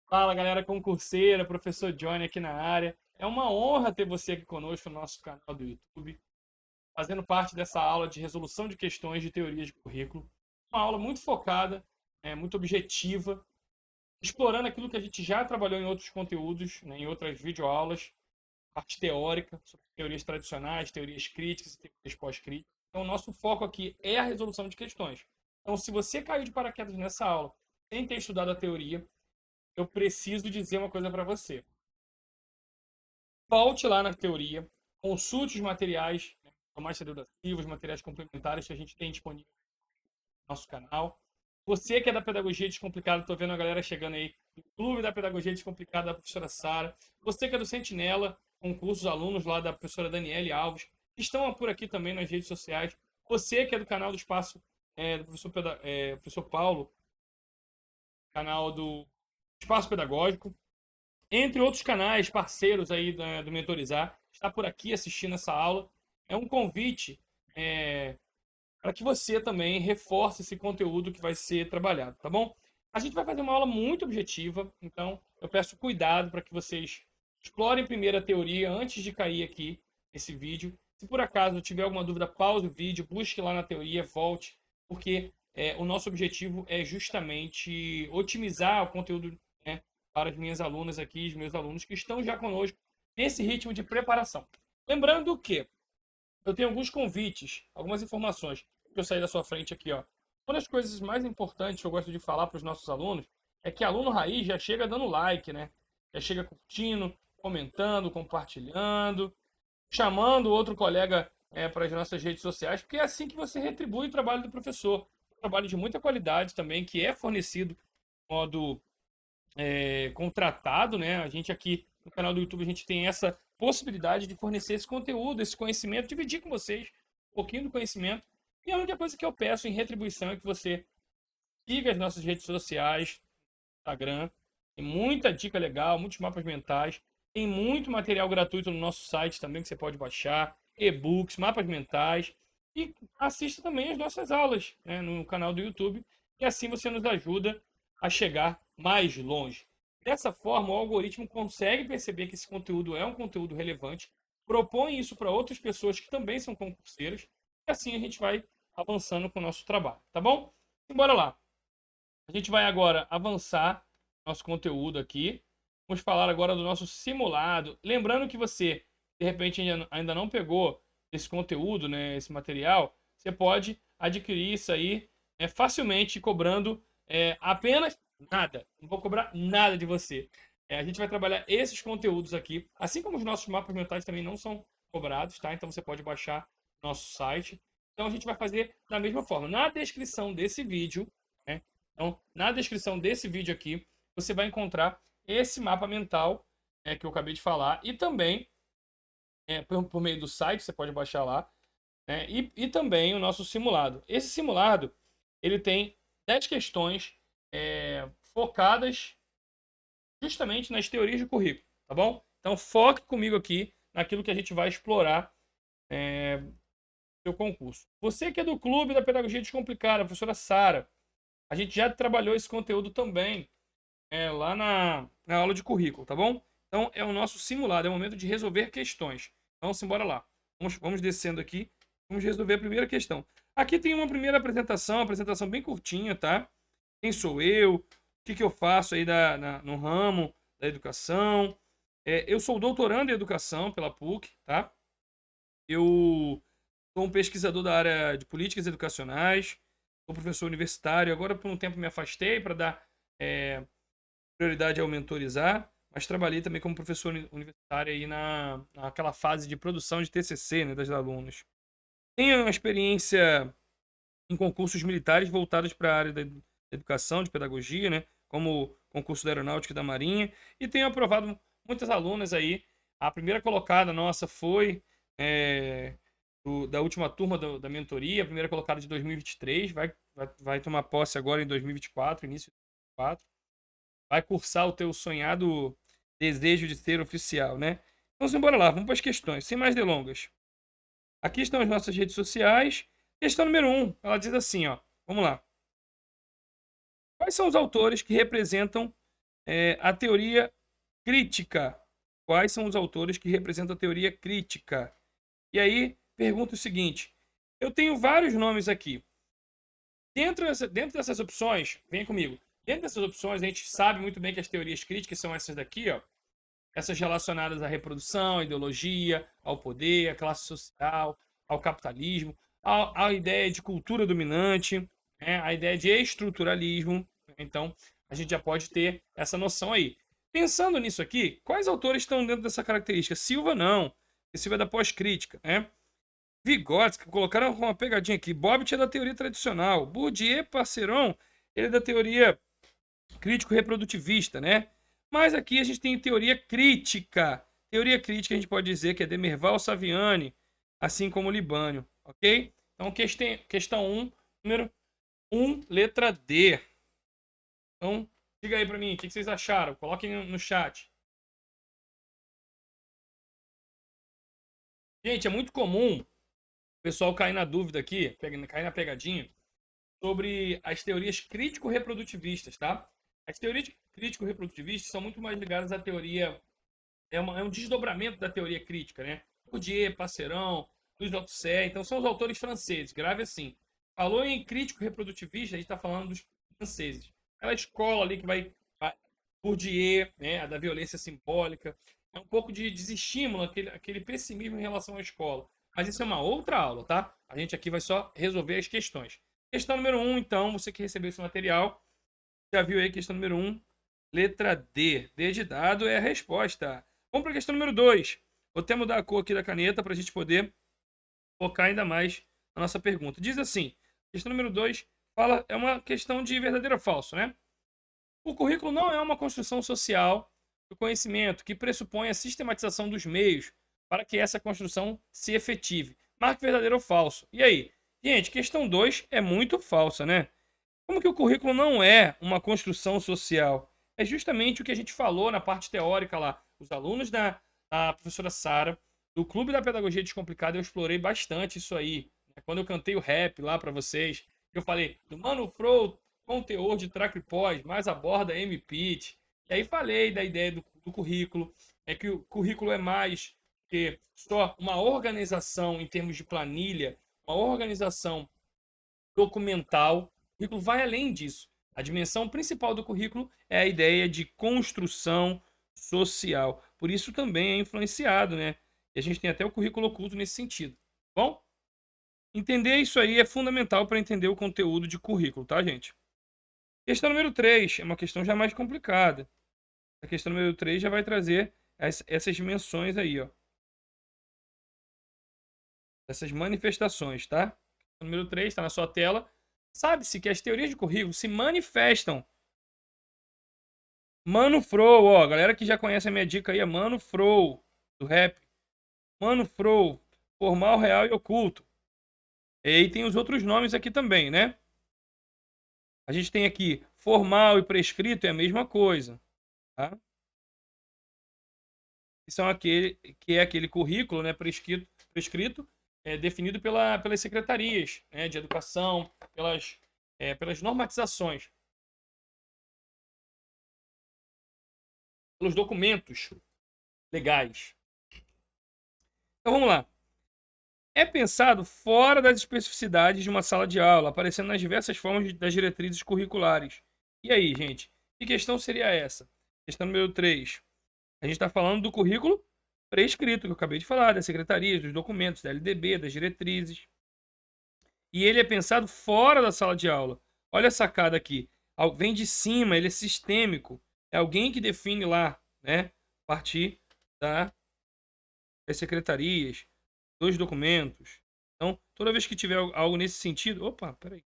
Fala galera concurseira, professor Johnny aqui na área. É uma honra ter você aqui conosco no nosso canal do YouTube, fazendo parte dessa aula de resolução de questões de teorias de currículo. Uma aula muito focada, muito objetiva, explorando aquilo que a gente já trabalhou em outros conteúdos, né, em outras videoaulas, parte teórica, sobre teorias tradicionais, teorias críticas e teorias pós-críticas. Então, o nosso foco aqui é a resolução de questões. Então, se você caiu de paraquedas nessa aula sem ter estudado a teoria, eu preciso dizer uma coisa para você. Volte lá na teoria, consulte os materiais, né, mais educativos, materiais complementares que a gente tem disponível no nosso canal. Você que é da Pedagogia Descomplicada, estou vendo a galera chegando aí no Clube da Pedagogia Descomplicada da professora Sara. Você que é do Sentinela, concursos alunos lá da professora Daniele Alves, que estão por aqui também nas redes sociais. Você que é do canal do Espaço do professor Paulo, canal do Espaço Pedagógico, entre outros canais parceiros aí do Mentorizar, está por aqui assistindo essa aula. É um convite para que você também reforce esse conteúdo que vai ser trabalhado, tá bom? A gente vai fazer uma aula muito objetiva, então eu peço cuidado para que vocês explorem primeiro a teoria antes de cair aqui nesse vídeo. Se por acaso tiver alguma dúvida, pause o vídeo, busque lá na teoria, volte, porque o nosso objetivo é justamente otimizar o conteúdo, né, para as minhas alunas aqui, os meus alunos que estão já conosco nesse ritmo de preparação. Lembrando que eu tenho alguns convites, algumas informações que eu saí da sua frente aqui, ó. Uma das coisas mais importantes que eu gosto de falar para os nossos alunos é que aluno raiz já chega dando like, né? Já chega curtindo, comentando, compartilhando, chamando outro colega para as nossas redes sociais, porque é assim que você retribui o trabalho do professor. Um trabalho de muita qualidade também, que é fornecido de modo contratado, né? A gente aqui no canal do YouTube, a gente tem essa possibilidade de fornecer esse conteúdo, esse conhecimento, dividir com vocês um pouquinho do conhecimento. E a única coisa que eu peço em retribuição é que você siga as nossas redes sociais, Instagram. Tem muita dica legal, muitos mapas mentais. Tem muito material gratuito no nosso site também que você pode baixar, e-books, mapas mentais. E assista também as nossas aulas, né, no canal do YouTube. E assim você nos ajuda a chegar mais longe. Dessa forma, o algoritmo consegue perceber que esse conteúdo é um conteúdo relevante, propõe isso para outras pessoas que também são concurseiras, e assim a gente vai avançando com o nosso trabalho, tá bom? Bora lá. A gente vai agora avançar nosso conteúdo aqui. Vamos falar agora do nosso simulado. Lembrando que você, de repente, ainda não pegou esse conteúdo, né, esse material, você pode adquirir isso aí facilmente cobrando apenas nada. Não vou cobrar nada de você. A gente vai trabalhar esses conteúdos aqui, assim como os nossos mapas mentais também não são cobrados, tá? Então você pode baixar nosso site. Então a gente vai fazer da mesma forma. Na descrição desse vídeo, né? Então, na descrição desse vídeo aqui, você vai encontrar esse mapa mental que eu acabei de falar e também por meio do site, você pode baixar lá, né? E também o nosso simulado. Esse simulado, ele tem 10 questões focadas justamente nas teorias de currículo, tá bom? Então, foque comigo aqui naquilo que a gente vai explorar no seu concurso. Você que é do Clube da Pedagogia Descomplicada, a professora Sara, a gente já trabalhou esse conteúdo também lá na aula de currículo, tá bom? Então, é o nosso simulado, é o momento de resolver questões. Então, simbora lá. Vamos descendo aqui, vamos resolver a primeira questão. Aqui tem uma primeira apresentação, uma apresentação bem curtinha, tá? Quem sou eu? O que eu faço aí no ramo da educação? Eu sou doutorando em educação pela PUC, tá? Eu sou um pesquisador da área de políticas educacionais, sou professor universitário. Agora, por um tempo, me afastei para dar prioridade ao mentorizar, mas trabalhei também como professor universitário aí naquela fase de produção de TCC, né, das alunos. Tenho uma experiência em concursos militares voltados para a área da educação, de pedagogia, né, como concurso da Aeronáutica e da Marinha, e tenho aprovado muitas alunas aí. A primeira colocada nossa foi da última turma da mentoria, a primeira colocada de 2023, vai tomar posse agora em 2024, início de 2024. Vai cursar o teu sonhado desejo de ser oficial, né? Então, bora lá, vamos para as questões, sem mais delongas. Aqui estão as nossas redes sociais. Questão número 1, ela diz assim, ó, vamos lá. Quais são os autores que representam A teoria crítica. Quais são os autores que representam a teoria crítica? E aí, pergunta o seguinte. Eu tenho vários nomes aqui. Dentro dessas opções, vem comigo. Dentro dessas opções, a gente sabe muito bem que as teorias críticas são essas daqui, ó. Essas relacionadas à reprodução, à ideologia, ao poder, à classe social, ao capitalismo, à ideia de cultura dominante, né? A ideia de estruturalismo. Então, a gente já pode ter essa noção aí. Pensando nisso aqui, quais autores estão dentro dessa característica? Silva não. Silva é da pós-crítica, né? Vygotsky, colocaram uma pegadinha aqui. Bobbitt é da teoria tradicional. Bourdieu, parceirão, ele é da teoria crítico-reprodutivista, né? Mas aqui a gente tem teoria crítica. Teoria crítica a gente pode dizer que é Demerval, Saviani, assim como Libânio, ok? Então, questão 1, número 1, letra D. Então, diga aí para mim, o que vocês acharam? Coloquem no chat. Gente, é muito comum o pessoal cair na dúvida aqui, cair na pegadinha, sobre as teorias crítico-reprodutivistas, tá? As teorias crítico-reprodutivistas são muito mais ligadas à teoria, é um desdobramento da teoria crítica, né? Bourdieu, Passeron, Luiz Althusser, então são os autores franceses, grave assim. Falou em crítico-reprodutivista, a gente está falando dos franceses. Aquela escola ali que vai Bourdieu, né, a da violência simbólica, é um pouco de desestímulo, aquele pessimismo em relação à escola. Mas isso é uma outra aula, tá? A gente aqui vai só resolver as questões. Questão número 1, então, você que recebeu esse material, já viu aí questão número 1, letra D. D de dado é a resposta. Vamos para a questão número 2. Vou até mudar a cor aqui da caneta para a gente poder focar ainda mais na nossa pergunta. Diz assim, questão número 2 é uma questão de verdadeiro ou falso, né? O currículo não é uma construção social do conhecimento que pressupõe a sistematização dos meios para que essa construção se efetive. Marque verdadeiro ou falso. E aí? Gente, questão 2 é muito falsa, né? Como que o currículo não é uma construção social? É justamente o que a gente falou na parte teórica lá. Os alunos da professora Sara, do Clube da Pedagogia Descomplicada, eu explorei bastante isso aí. Quando eu cantei o rap lá para vocês, eu falei do Mano Fro com teor de track pós, mais aborda M-Pitch. E aí falei da ideia do currículo, é que o currículo é mais que só uma organização em termos de planilha, uma organização documental. O currículo vai além disso. A dimensão principal do currículo é a ideia de construção social. Por isso também é influenciado, né? E a gente tem até o currículo oculto nesse sentido. Bom, entender isso aí é fundamental para entender o conteúdo de currículo, tá, gente? Questão número 3 é uma questão já mais complicada. A questão número 3 já vai trazer essas dimensões aí, ó. Essas manifestações, tá? Número 3 está na sua tela. Sabe-se que as teorias de currículo se manifestam. Mano Fro, ó, galera que já conhece a minha dica aí é Mano Fro, do rap. Mano Fro, formal, real e oculto. E aí tem os outros nomes aqui também, né? A gente tem aqui formal e prescrito é a mesma coisa, tá? Que é aquele currículo, né, prescrito definido pelas secretarias, né, de educação, pelas normatizações, pelos documentos legais. Então vamos lá. É pensado fora das especificidades de uma sala de aula, aparecendo nas diversas formas das diretrizes curriculares. E aí, gente? Que questão seria essa? Questão número 3. A gente está falando do currículo prescrito, que eu acabei de falar, das secretarias, dos documentos, da LDB, das diretrizes. E ele é pensado fora da sala de aula. Olha a sacada aqui. Vem de cima, ele é sistêmico. É alguém que define lá, né? A partir das secretarias, dos documentos. Então, toda vez que tiver algo nesse sentido. Opa, peraí.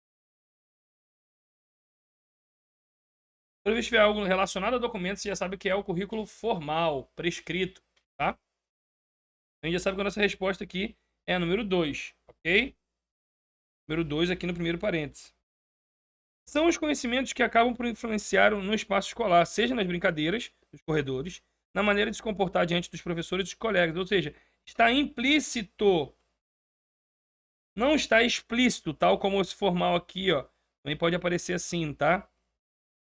Toda vez que tiver algo relacionado a documentos, você já sabe que é o currículo formal, prescrito, tá? A gente já sabe que a nossa resposta aqui é a número 2, ok? Número 2 aqui no primeiro parênteses. São os conhecimentos que acabam por influenciar no espaço escolar, seja nas brincadeiras, nos corredores, na maneira de se comportar diante dos professores e dos colegas. Ou seja, está implícito. Não está explícito, tal como esse formal aqui, ó. Também pode aparecer assim, tá?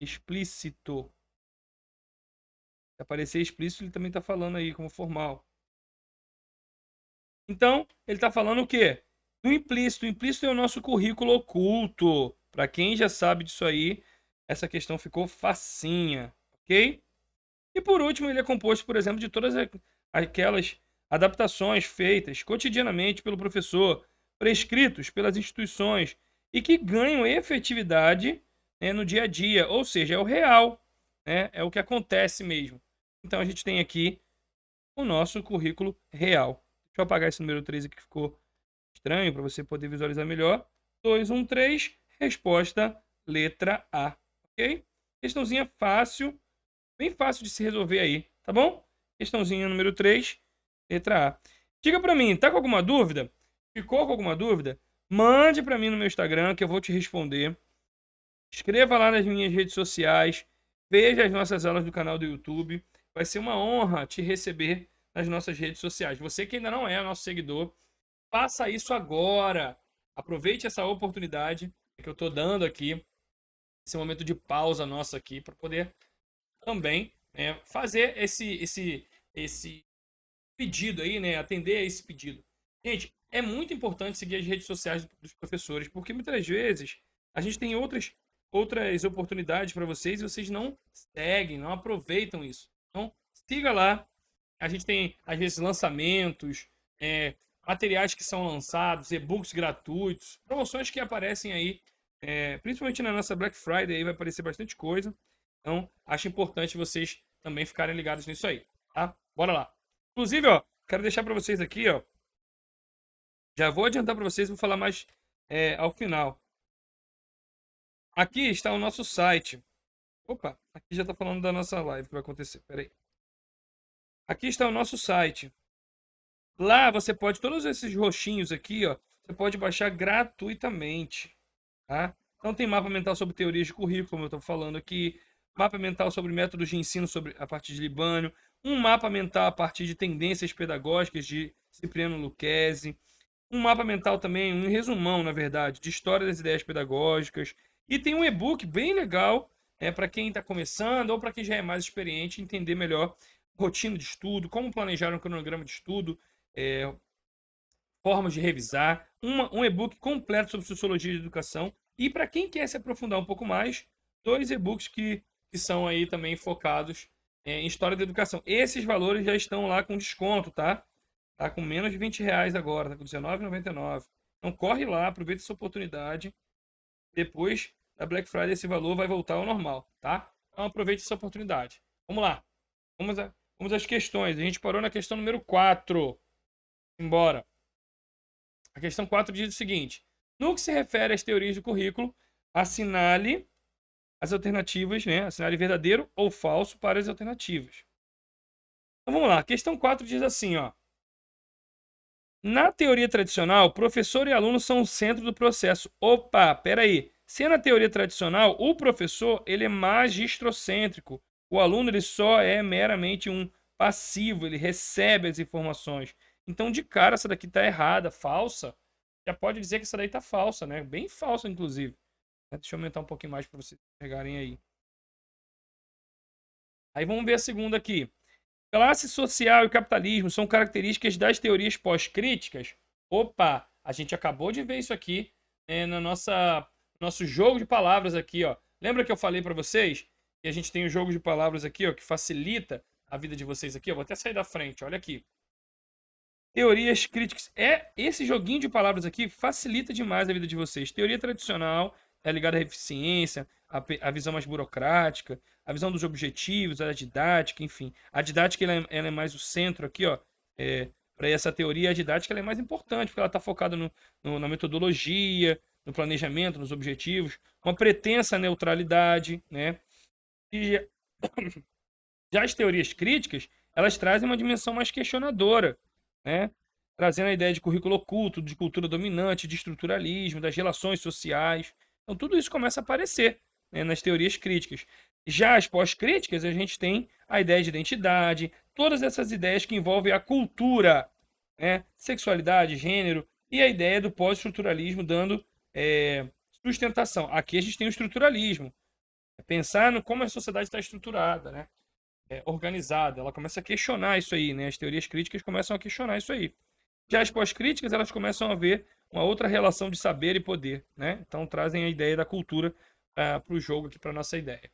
Explícito. Se aparecer explícito, ele também está falando aí como formal. Então, ele está falando o quê? Do implícito. O implícito é o nosso currículo oculto. Para quem já sabe disso aí, essa questão ficou facinha, ok? E por último, ele é composto, por exemplo, de todas aquelas adaptações feitas cotidianamente pelo professor, prescritos pelas instituições e que ganham efetividade, né, no dia a dia, ou seja, é o real, né, é o que acontece mesmo. Então a gente tem aqui o nosso currículo real. Deixa eu apagar esse número 3 aqui que ficou estranho para você poder visualizar melhor. 213, resposta letra A, ok? Questãozinha fácil, bem fácil de se resolver aí, tá bom? Questãozinha número 3, letra A. Diga para mim, tá com alguma dúvida? Ficou com alguma dúvida? Mande para mim no meu Instagram que eu vou te responder. Escreva lá nas minhas redes sociais. Veja as nossas aulas do canal do YouTube. Vai ser uma honra te receber nas nossas redes sociais. Você que ainda não é nosso seguidor, faça isso agora. Aproveite essa oportunidade que eu estou dando aqui, esse momento de pausa nossa aqui, para poder também, né, fazer esse pedido aí, né, atender a esse pedido. Gente, é muito importante seguir as redes sociais dos professores, porque muitas vezes a gente tem outras oportunidades para vocês e vocês não seguem, não aproveitam isso. Então, siga lá. A gente tem, às vezes, lançamentos, materiais que são lançados, e-books gratuitos, promoções que aparecem aí, principalmente na nossa Black Friday, aí vai aparecer bastante coisa. Então, acho importante vocês também ficarem ligados nisso aí, tá? Bora lá. Inclusive, ó, quero deixar para vocês aqui, ó. Já vou adiantar para vocês, vou falar mais ao final. Aqui está o nosso site. Opa, aqui já está falando da nossa live que vai acontecer. Peraí. Aqui está o nosso site. Lá você pode, todos esses roxinhos aqui, ó, você pode baixar gratuitamente, tá? Então tem mapa mental sobre teorias de currículo, como eu estou falando aqui, mapa mental sobre métodos de ensino a partir de Libânio, um mapa mental a partir de tendências pedagógicas de Cipriano Lucchesi, um mapa mental também, um resumão, na verdade, de história das ideias pedagógicas, e tem um e-book bem legal, para quem está começando ou para quem já é mais experiente entender melhor rotina de estudo, como planejar um cronograma de estudo, é, formas de revisar, um e-book completo sobre sociologia de educação. E para quem quer se aprofundar um pouco mais, 2 e-books que são aí também focados em história da educação. Esses valores já estão lá com desconto, tá? Tá com menos de R$ 20 agora, tá com R$19,99. Então corre lá, aproveita essa oportunidade. Depois da Black Friday esse valor vai voltar ao normal, tá? Então aproveite essa oportunidade. Vamos lá. Vamos às questões. A gente parou na questão número 4. Embora. A questão 4 diz o seguinte: no que se refere às teorias do currículo, assinale as alternativas, né? Assinale verdadeiro ou falso para as alternativas. Então vamos lá. A questão 4 diz assim, ó. Na teoria tradicional, professor e aluno são o centro do processo. Opa, peraí. Se é na teoria tradicional, o professor ele é magistrocêntrico. O aluno ele só é meramente um passivo, ele recebe as informações. Então, de cara, essa daqui está errada, falsa. Já pode dizer que essa daí está falsa, né? Bem falsa, inclusive. Deixa eu aumentar um pouquinho mais para vocês pegarem aí. Aí vamos ver a segunda aqui. Classe social e capitalismo são características das teorias pós-críticas? Opa, a gente acabou de ver isso aqui no nosso jogo de palavras aqui, ó. Lembra que eu falei para vocês que a gente tem o jogo de palavras aqui, ó, que facilita a vida de vocês aqui? Eu vou até sair da frente, olha aqui. Teorias críticas. Esse joguinho de palavras aqui facilita demais a vida de vocês. Teoria tradicional é ligada à eficiência, a visão mais burocrática, a visão dos objetivos, a didática, enfim. A didática ela é mais o centro aqui, ó. Para essa teoria, a didática ela é mais importante, porque ela está focada na metodologia, no planejamento, nos objetivos, uma pretensa neutralidade, né? E já as teorias críticas, elas trazem uma dimensão mais questionadora, né? Trazendo a ideia de currículo oculto, de cultura dominante, de estruturalismo, das relações sociais. Então, tudo isso começa a aparecer, né, nas teorias críticas. Já as pós-críticas, a gente tem a ideia de identidade, todas essas ideias que envolvem a cultura, né, sexualidade, gênero, e a ideia do pós-estruturalismo dando sustentação. Aqui a gente tem o estruturalismo, pensar no como a sociedade está estruturada, né? organizada, ela começa a questionar isso aí, né? As teorias críticas começam a questionar isso aí. Já as pós-críticas, elas começam a ver uma outra relação de saber e poder, né? Então trazem a ideia da cultura para o jogo aqui, para nossa ideia.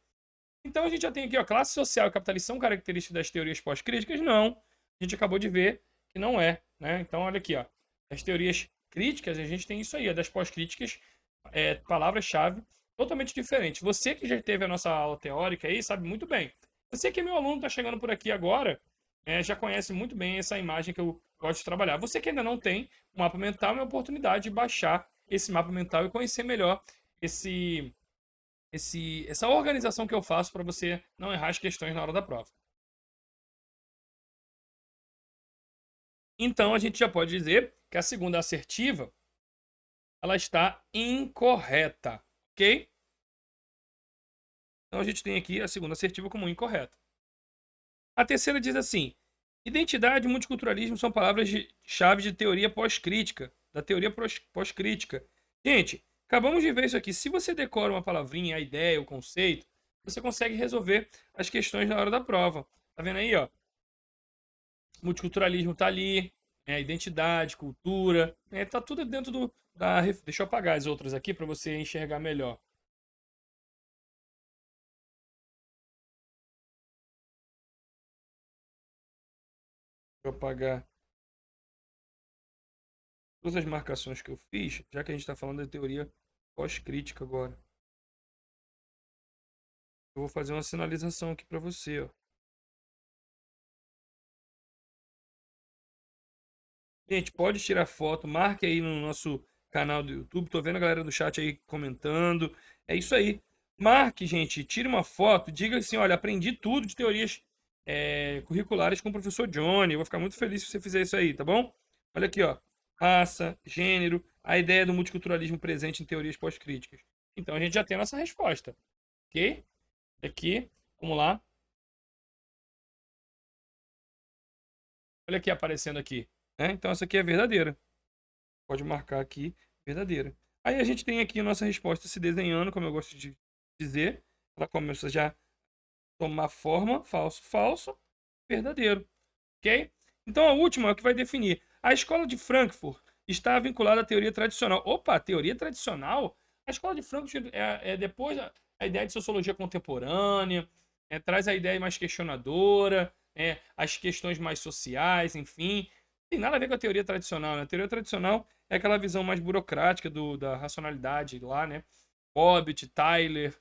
Então a gente já tem aqui, ó, classe social e capitalismo são características das teorias pós-críticas? Não. A gente acabou de ver que não é, né? Então olha aqui, ó. As teorias críticas, a gente tem isso aí, das pós-críticas, palavras-chave totalmente diferentes. Você que já teve a nossa aula teórica aí, sabe muito bem. Você que é meu aluno, está chegando por aqui agora, já conhece muito bem essa imagem que eu gosto de trabalhar. Você que ainda não tem um mapa mental, é uma oportunidade de baixar esse mapa mental e conhecer melhor essa organização que eu faço para você não errar as questões na hora da prova. Então a gente já pode dizer que a segunda assertiva ela está incorreta, ok? Então a gente tem aqui a segunda assertiva como incorreta. A terceira diz assim: identidade e multiculturalismo são palavras-chave de teoria pós-crítica, da teoria pós-crítica. Gente, acabamos de ver isso aqui. Se você decora uma palavrinha, a ideia, o conceito, você consegue resolver as questões na hora da prova. Tá vendo aí, ó? Multiculturalismo tá ali, identidade, cultura, tá tudo dentro da. Deixa eu apagar as outras aqui para você enxergar melhor. Deixa eu apagar todas as marcações que eu fiz, já que a gente está falando da teoria pós-crítica agora. Eu vou fazer uma sinalização aqui para você, ó. Gente, pode tirar foto, marque aí no nosso canal do YouTube. Tô vendo a galera do chat aí comentando. É isso aí. Marque, gente, tire uma foto, diga assim, olha, aprendi tudo de teorias curriculares com o professor Johnny. Eu vou ficar muito feliz se você fizer isso aí, tá bom? Olha aqui, ó. Raça, gênero, a ideia do multiculturalismo presente em teorias pós-críticas. Então a gente já tem a nossa resposta, ok? Aqui, vamos lá. Olha aqui aparecendo aqui, né? Então essa aqui é verdadeira. Pode marcar aqui, verdadeira. Aí a gente tem aqui a nossa resposta se desenhando, como eu gosto de dizer. Ela começa já a tomar forma, falso, falso, verdadeiro. Ok? Então a última é o que vai definir. A escola de Frankfurt está vinculada à teoria tradicional. Opa, teoria tradicional? A escola de Frankfurt é depois a ideia de sociologia contemporânea, traz a ideia mais questionadora, as questões mais sociais, enfim. Não tem nada a ver com a teoria tradicional, né? A teoria tradicional é aquela visão mais burocrática da racionalidade lá, né? Hobbes, Tyler,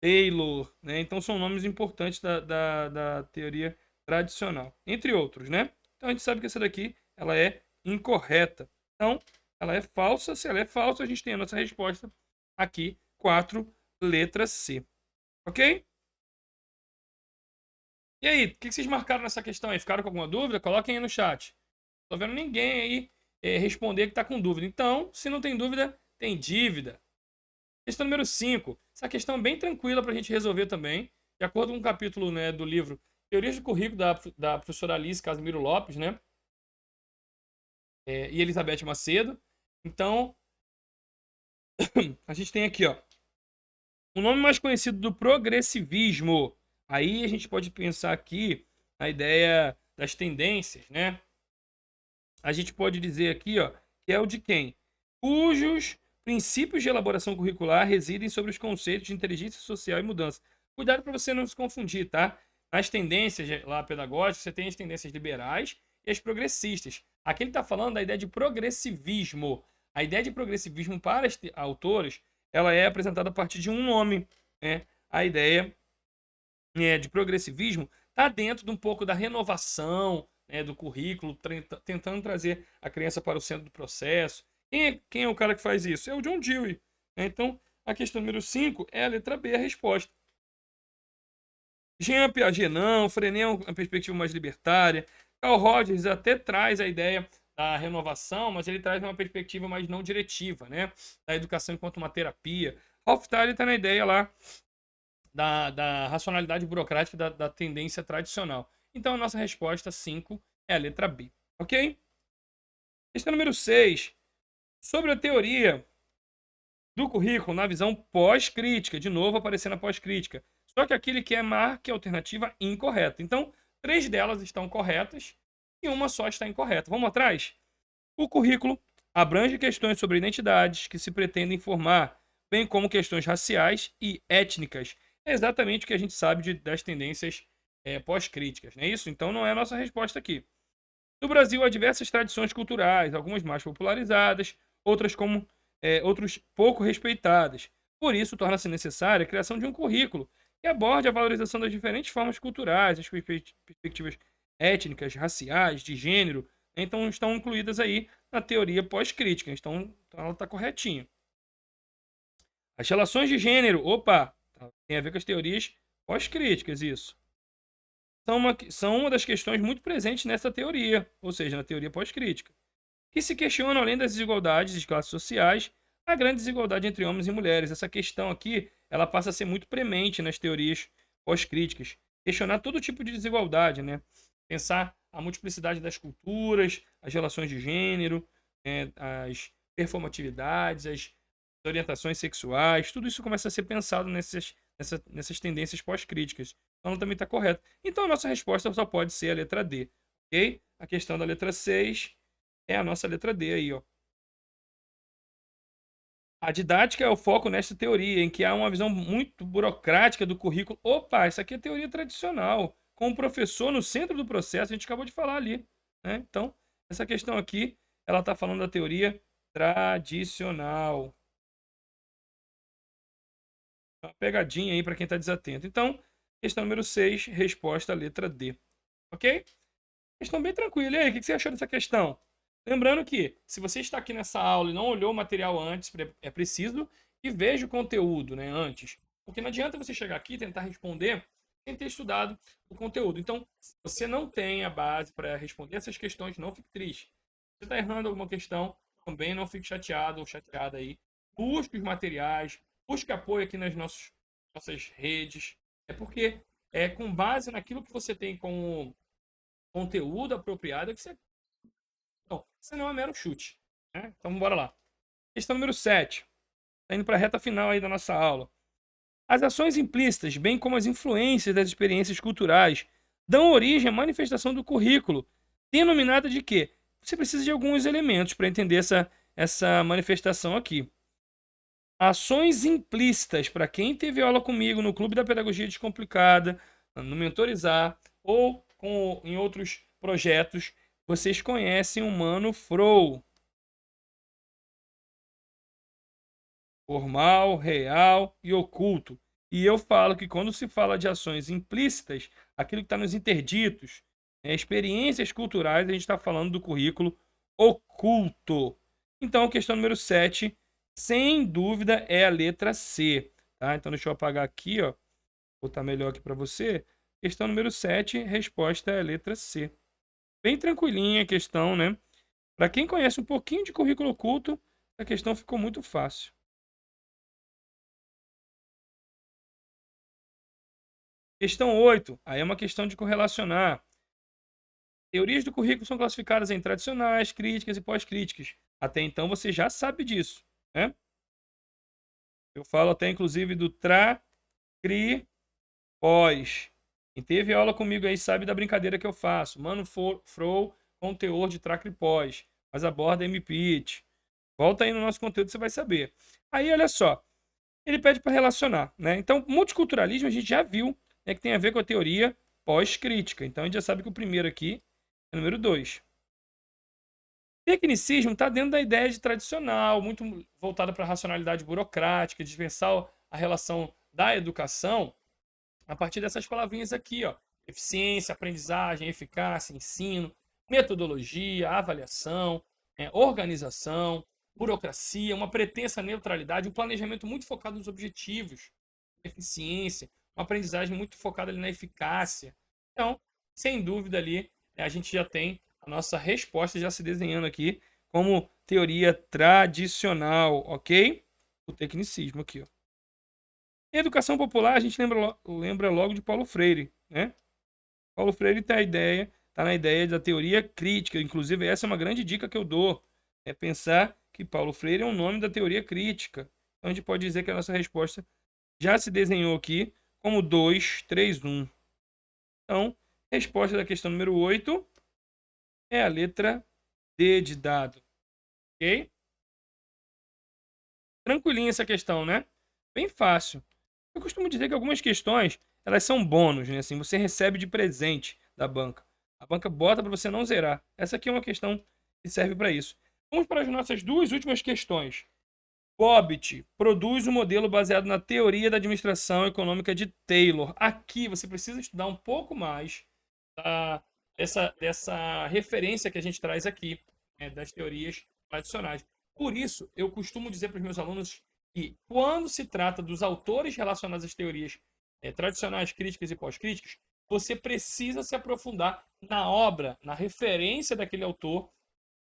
Taylor, né? Então são nomes importantes da teoria tradicional, entre outros, né? Então a gente sabe que essa daqui ela é incorreta. Então ela é falsa. Se ela é falsa, a gente tem a nossa resposta aqui, 4, letra C. Ok? E aí, o que vocês marcaram nessa questão aí? Ficaram com alguma dúvida? Coloquem aí no chat. Tô vendo ninguém aí responder que está com dúvida. Então, se não tem dúvida, tem dívida. Questão número 5. Essa questão é bem tranquila para a gente resolver também. De acordo com o capítulo, né, do livro Teorias do Currículo da professora Alice Casimiro Lopes, né? E Elizabeth Macedo. Então, a gente tem aqui, ó, o nome mais conhecido do progressivismo. Aí a gente pode pensar aqui a ideia das tendências, né? A gente pode dizer aqui, ó, que é o de quem? Cujos princípios de elaboração curricular residem sobre os conceitos de inteligência social e mudança. Cuidado para você não se confundir, tá? Nas tendências lá pedagógicas, você tem as tendências liberais e as progressistas. Aqui ele está falando da ideia de progressivismo. A ideia de progressivismo para os autores, ela é apresentada a partir de um nome, né? A ideia de progressivismo está dentro de um pouco da renovação, do currículo, tentando trazer a criança para o centro do processo. Quem é o cara que faz isso? É o John Dewey. Né? Então, a questão número 5 é a letra B, a resposta. Jean Piaget não, Frenet é uma perspectiva mais libertária. Carl Rogers até traz a ideia da renovação, mas ele traz uma perspectiva mais não diretiva, né? Da educação enquanto uma terapia. Ralph Tyler está na ideia lá da racionalidade burocrática da tendência tradicional. Então, a nossa resposta 5 é a letra B. Ok? Questão número 6. Sobre a teoria do currículo na visão pós-crítica. De novo, aparecendo a pós-crítica. Só que aqui ele quer marque a alternativa incorreta. Então, 3 delas estão corretas e uma só está incorreta. Vamos atrás? O currículo abrange questões sobre identidades que se pretendem formar, bem como questões raciais e étnicas. É exatamente o que a gente sabe das tendências pós-críticas, não é isso? Então não é a nossa resposta aqui. No Brasil há diversas tradições culturais, algumas mais popularizadas, outros pouco respeitadas. Por isso, torna-se necessária a criação de um currículo que aborde a valorização das diferentes formas culturais, as perspectivas étnicas, raciais, de gênero, então estão incluídas aí na teoria pós-crítica. Então ela está corretinha. As relações de gênero, opa, tem a ver com as teorias pós-críticas, isso. São uma das questões muito presentes nessa teoria, ou seja, na teoria pós-crítica, que se questionam, além das desigualdades de classes sociais, a grande desigualdade entre homens e mulheres. Essa questão aqui, ela passa a ser muito premente nas teorias pós-críticas. Questionar todo tipo de desigualdade, né? Pensar a multiplicidade das culturas, as relações de gênero, as performatividades, as orientações sexuais, tudo isso começa a ser pensado nessas tendências pós-críticas. Então, ela também está correta. Então, a nossa resposta só pode ser a letra D, ok? A questão da letra 6 é a nossa letra D aí, ó. A didática é o foco nesta teoria, em que há uma visão muito burocrática do currículo. Opa, isso aqui é teoria tradicional, com o professor no centro do processo, a gente acabou de falar ali, né? Então, essa questão aqui, ela está falando da teoria tradicional. Uma pegadinha aí para quem está desatento. Então, questão número 6, resposta letra D. Ok? Questão bem tranquila. E aí, o que você achou dessa questão? Lembrando que, se você está aqui nessa aula e não olhou o material antes, é preciso que veja o conteúdo, né, antes. Porque não adianta você chegar aqui e tentar responder sem ter estudado o conteúdo. Então, se você não tem a base para responder essas questões, não fique triste. Se você está errando alguma questão, também não fique chateado ou chateada aí. Busque os materiais, busque apoio aqui nas nossas redes. É porque é com base naquilo que você tem como conteúdo apropriado que você. Então, isso não é mero chute. Né? Então, bora lá. Questão número 7. Está indo para a reta final aí da nossa aula. As ações implícitas, bem como as influências das experiências culturais, dão origem à manifestação do currículo, denominada de quê? Você precisa de alguns elementos para entender essa manifestação aqui. Ações implícitas, para quem teve aula comigo no Clube da Pedagogia Descomplicada, no Mentorizar ou em outros projetos, vocês conhecem o Mano Frow. Formal, real e oculto. E eu falo que quando se fala de ações implícitas, aquilo que está nos interditos, experiências culturais, a gente está falando do currículo oculto. Então, a questão número 7, sem dúvida, é a letra C. Tá? Então, deixa eu apagar aqui, ó. Vou botar melhor aqui para você. Questão número 7, resposta é a letra C. Bem tranquilinha a questão, né? Para quem conhece um pouquinho de currículo oculto, a questão ficou muito fácil. Questão 8, aí é uma questão de correlacionar. Teorias do currículo são classificadas em tradicionais, críticas e pós-críticas. Até então você já sabe disso, né? Eu falo até inclusive do tra, cri, pós. Quem teve aula comigo aí sabe da brincadeira que eu faço. Mano Frow com teor de tra, cri, pós. Mas aborda MPIT. Volta aí no nosso conteúdo, você vai saber. Aí, olha só. Ele pede para relacionar, né? Então, multiculturalismo a gente já viu, né, que tem a ver com a teoria pós-crítica. Então, a gente já sabe que o primeiro aqui é o número 2. Tecnicismo está dentro da ideia de tradicional, muito voltada para a racionalidade burocrática, de pensar a relação da educação a partir dessas palavrinhas aqui, ó. Eficiência, aprendizagem, eficácia, ensino, metodologia, avaliação, organização, burocracia, uma pretensa neutralidade, um planejamento muito focado nos objetivos, eficiência, uma aprendizagem muito focada ali na eficácia. Então, sem dúvida ali, a gente já tem a nossa resposta já se desenhando aqui como teoria tradicional, ok? O tecnicismo aqui, ó. Educação popular, a gente lembra logo de Paulo Freire, né? Paulo Freire está na ideia da teoria crítica. Inclusive, essa é uma grande dica que eu dou. É pensar que Paulo Freire é um nome da teoria crítica. Então, a gente pode dizer que a nossa resposta já se desenhou aqui como 2, 3, 1. Então, resposta da questão número 8 é a letra D de dado. Ok? Tranquilinha essa questão, né? Bem fácil. Eu costumo dizer que algumas questões, elas são bônus, né? Assim, você recebe de presente da banca. A banca bota para você não zerar. Essa aqui é uma questão que serve para isso. Vamos para as nossas duas últimas questões. Bobbitt produz um modelo baseado na teoria da administração econômica de Taylor. Aqui você precisa estudar um pouco mais dessa referência que a gente traz aqui, né, das teorias tradicionais. Por isso, eu costumo dizer para os meus alunos que, quando se trata dos autores relacionados às teorias tradicionais, críticas e pós-críticas, você precisa se aprofundar na obra, na referência daquele autor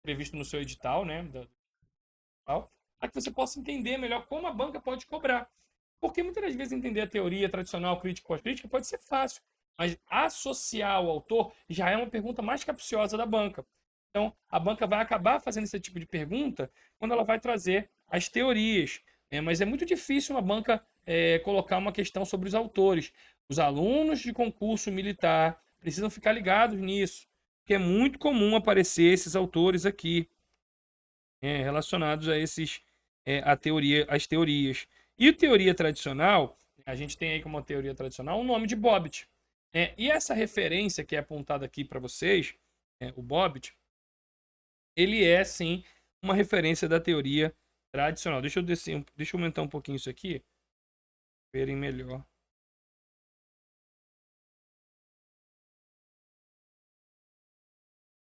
previsto no seu edital, né, para que você possa entender melhor como a banca pode cobrar. Porque muitas das vezes entender a teoria tradicional, crítica e pós-crítica pode ser fácil, mas associar o autor já é uma pergunta mais capciosa da banca. Então, a banca vai acabar fazendo esse tipo de pergunta quando ela vai trazer as teorias. Mas é muito difícil uma banca colocar uma questão sobre os autores. Os alunos de concurso militar precisam ficar ligados nisso, porque é muito comum aparecer esses autores aqui, relacionados a às teorias. E teoria tradicional, a gente tem aí como teoria tradicional o nome de Bobbitt. E essa referência que é apontada aqui para vocês, o Bobbitt, ele é sim uma referência da teoria tradicional. Deixa eu aumentar um pouquinho isso aqui, verem melhor.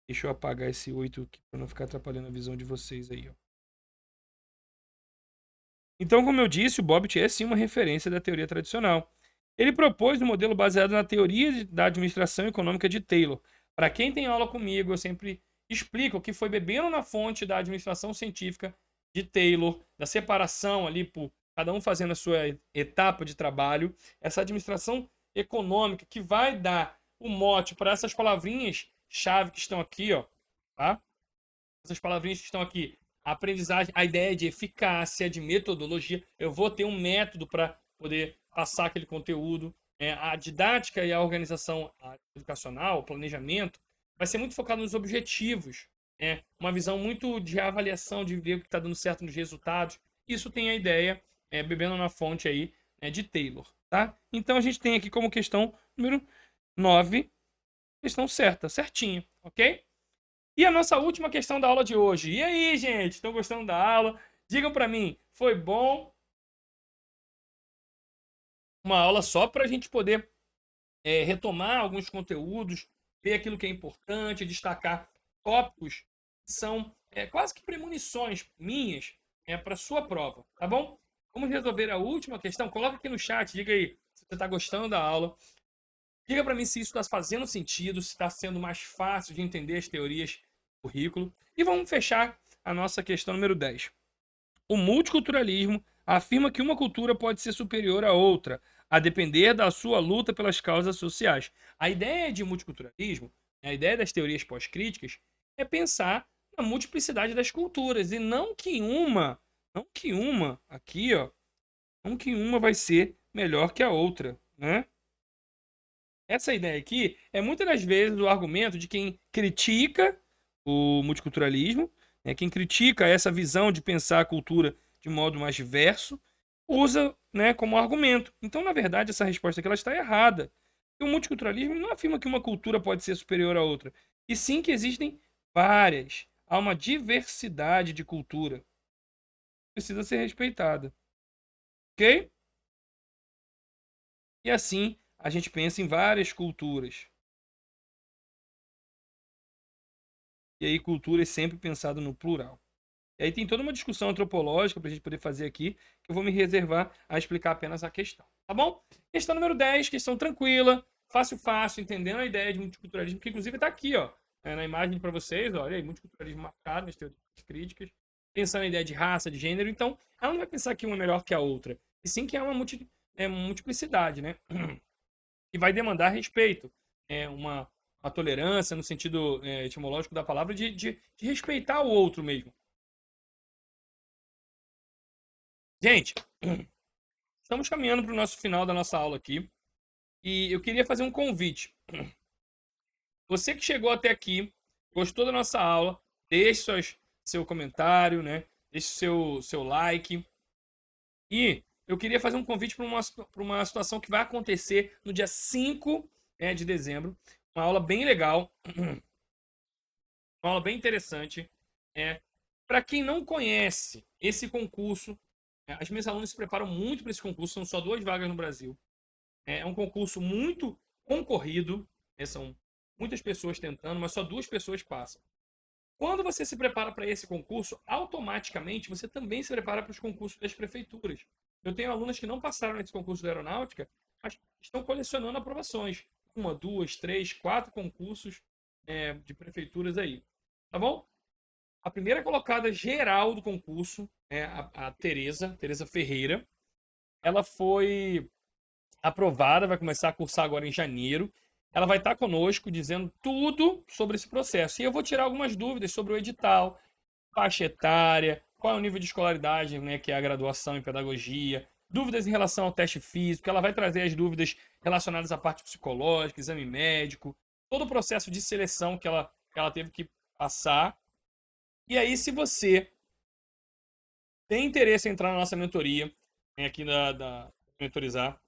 Deixa eu apagar esse 8 aqui para não ficar atrapalhando a visão de vocês aí, ó. Então, como eu disse, o Bobbitt é sim uma referência da teoria tradicional. Ele propôs um modelo baseado na teoria da administração econômica de Taylor. Para quem tem aula comigo, eu sempre explico que foi bebendo na fonte da administração científica de Taylor, da separação ali, por cada um fazendo a sua etapa de trabalho, essa administração econômica que vai dar o mote para essas palavrinhas-chave que estão aqui, ó, tá? Essas palavrinhas que estão aqui, a aprendizagem, a ideia de eficácia, de metodologia. Eu vou ter um método para poder passar aquele conteúdo. A didática e a organização educacional, o planejamento, vai ser muito focado nos objetivos. Uma visão muito de avaliação, de ver o que está dando certo nos resultados. Isso tem a ideia, bebendo na fonte aí, de Taylor. Tá? Então a gente tem aqui como questão número 9, questão certa, certinha, ok? E a nossa última questão da aula de hoje. E aí, gente? Estão gostando da aula? Digam para mim, foi bom? Uma aula só para a gente poder retomar alguns conteúdos, ver aquilo que é importante, destacar tópicos que são quase que premonições minhas para sua prova, tá bom? Vamos resolver a última questão. Coloca aqui no chat, diga aí se você está gostando da aula. Diga para mim se isso está fazendo sentido, se está sendo mais fácil de entender as teorias do currículo. E vamos fechar a nossa questão número 10. O multiculturalismo afirma que uma cultura pode ser superior à outra, a depender da sua luta pelas causas sociais. A ideia de multiculturalismo, a ideia das teorias pós-críticas, é pensar na multiplicidade das culturas e não que uma aqui, ó, não que uma vai ser melhor que a outra, né? Essa ideia aqui é muitas das vezes o argumento de quem critica o multiculturalismo, quem critica essa visão de pensar a cultura de modo mais diverso, usa, como argumento. Então, na verdade, essa resposta aqui ela está errada. O multiculturalismo não afirma que uma cultura pode ser superior à outra, e sim que existem várias. Há uma diversidade de cultura. Precisa ser respeitada. Ok? E assim, a gente pensa em várias culturas. E aí, cultura é sempre pensado no plural. E aí tem toda uma discussão antropológica para a gente poder fazer aqui, que eu vou me reservar a explicar apenas a questão. Tá bom? Questão número 10, questão tranquila, fácil, fácil, entendendo a ideia de multiculturalismo, que inclusive está aqui, ó, na imagem para vocês, olha aí, multiculturalismo marcado nas teorias críticas, pensando na ideia de raça, de gênero, então ela não vai pensar que uma é melhor que a outra, e sim que é uma multiplicidade, né? E vai demandar respeito, uma tolerância no sentido etimológico da palavra de respeitar o outro mesmo. Gente, estamos caminhando para o nosso final da nossa aula aqui. E eu queria fazer um convite. Você que chegou até aqui, gostou da nossa aula, deixe seu comentário, né? Deixe seu like. E eu queria fazer um convite para uma situação que vai acontecer no dia 5, né, de dezembro. Uma aula bem legal, uma aula bem interessante. Para quem não conhece esse concurso, as minhas alunas se preparam muito para esse concurso, são só 2 vagas no Brasil. É um concurso muito concorrido, né, são muitas pessoas tentando, mas só 2 pessoas passam. Quando você se prepara para esse concurso, automaticamente você também se prepara para os concursos das prefeituras. Eu tenho alunas que não passaram nesse concurso da aeronáutica, mas estão colecionando aprovações. 1, 2, 3, 4 concursos de prefeituras aí. Tá bom? A primeira colocada geral do concurso é a Tereza Ferreira. Ela foi aprovada, vai começar a cursar agora em janeiro. Ela vai estar conosco dizendo tudo sobre esse processo. E eu vou tirar algumas dúvidas sobre o edital, faixa etária, qual é o nível de escolaridade, né, que é a graduação em pedagogia, dúvidas em relação ao teste físico. Ela vai trazer as dúvidas relacionadas à parte psicológica, exame médico, todo o processo de seleção que ela teve que passar. E aí, se você tem interesse em entrar na nossa mentoria, aqui da Mentorizar,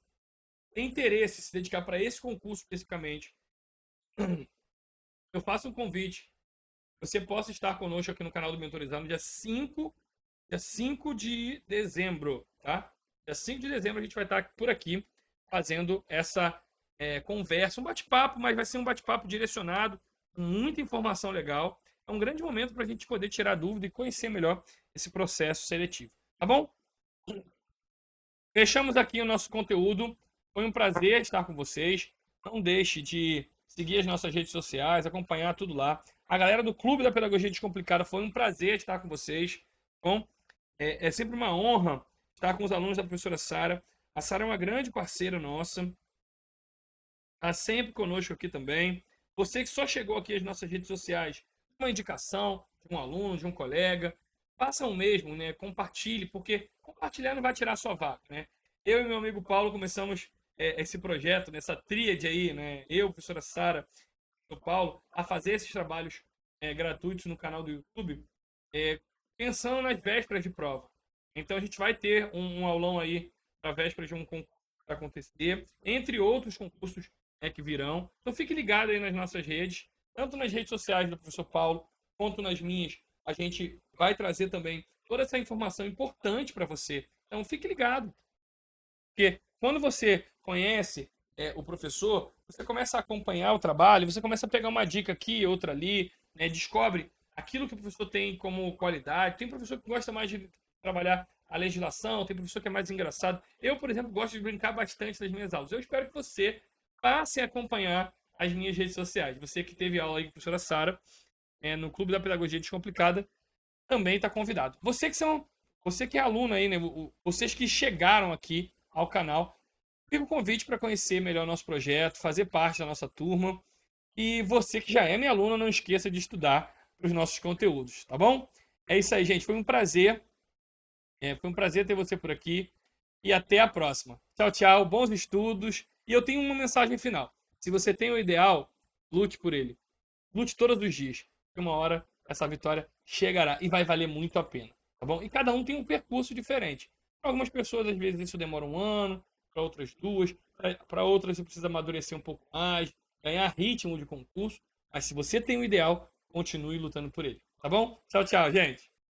tem interesse em se dedicar para esse concurso especificamente, eu faço um convite. Você possa estar conosco aqui no canal do Mentorizar no dia 5 de dezembro, tá? Dia 5 de dezembro a gente vai estar por aqui fazendo essa conversa, um bate-papo, mas vai ser um bate-papo direcionado, com muita informação legal. É um grande momento para a gente poder tirar dúvida e conhecer melhor esse processo seletivo, tá bom? Fechamos aqui o nosso conteúdo. Foi um prazer estar com vocês. Não deixe de seguir as nossas redes sociais, acompanhar tudo lá. A galera do Clube da Pedagogia Descomplicada, foi um prazer estar com vocês. Bom, é sempre uma honra estar com os alunos da professora Sara. A Sara é uma grande parceira nossa. Está sempre conosco aqui também. Você que só chegou aqui às nossas redes sociais, uma indicação de um aluno, de um colega, faça o mesmo, né? Compartilhe, porque compartilhar não vai tirar a sua vaga, né? Eu e meu amigo Paulo começamos esse projeto, nessa tríade aí, né? Eu, a professora Sara e o Paulo, a fazer esses trabalhos gratuitos no canal do YouTube, pensando nas vésperas de prova. Então a gente vai ter um aulão aí para vésperas de um concurso para acontecer, entre outros concursos que virão. Então fique ligado aí nas nossas redes, tanto nas redes sociais do professor Paulo, quanto nas minhas. A gente vai trazer também toda essa informação importante para você. Então fique ligado. Porque quando você conhece o professor, você começa a acompanhar o trabalho, você começa a pegar uma dica aqui, outra ali, né, descobre aquilo que o professor tem como qualidade. Tem professor que gosta mais de trabalhar a legislação, tem professor que é mais engraçado. Eu, por exemplo, gosto de brincar bastante nas minhas aulas. Eu espero que você passe a acompanhar as minhas redes sociais. Você que teve aula aí com a professora Sara, no Clube da Pedagogia Descomplicada, também está convidado. Você que é aluno aí, né? Vocês que chegaram aqui ao canal, fica o convite para conhecer melhor o nosso projeto, fazer parte da nossa turma. E você que já é minha aluna, não esqueça de estudar os nossos conteúdos, tá bom? É isso aí, gente. Foi um prazer. Foi um prazer ter você por aqui. E até a próxima. Tchau, tchau. Bons estudos. E eu tenho uma mensagem final. Se você tem o ideal, lute por ele. Lute todos os dias. Que uma hora essa vitória chegará e vai valer muito a pena. Tá bom? E cada um tem um percurso diferente. Para algumas pessoas, às vezes, isso demora 1 ano. Para outras 2. Para outras, você precisa amadurecer um pouco mais. Ganhar ritmo de concurso. Mas se você tem o ideal, continue lutando por ele. Tá bom? Tchau, tchau, gente.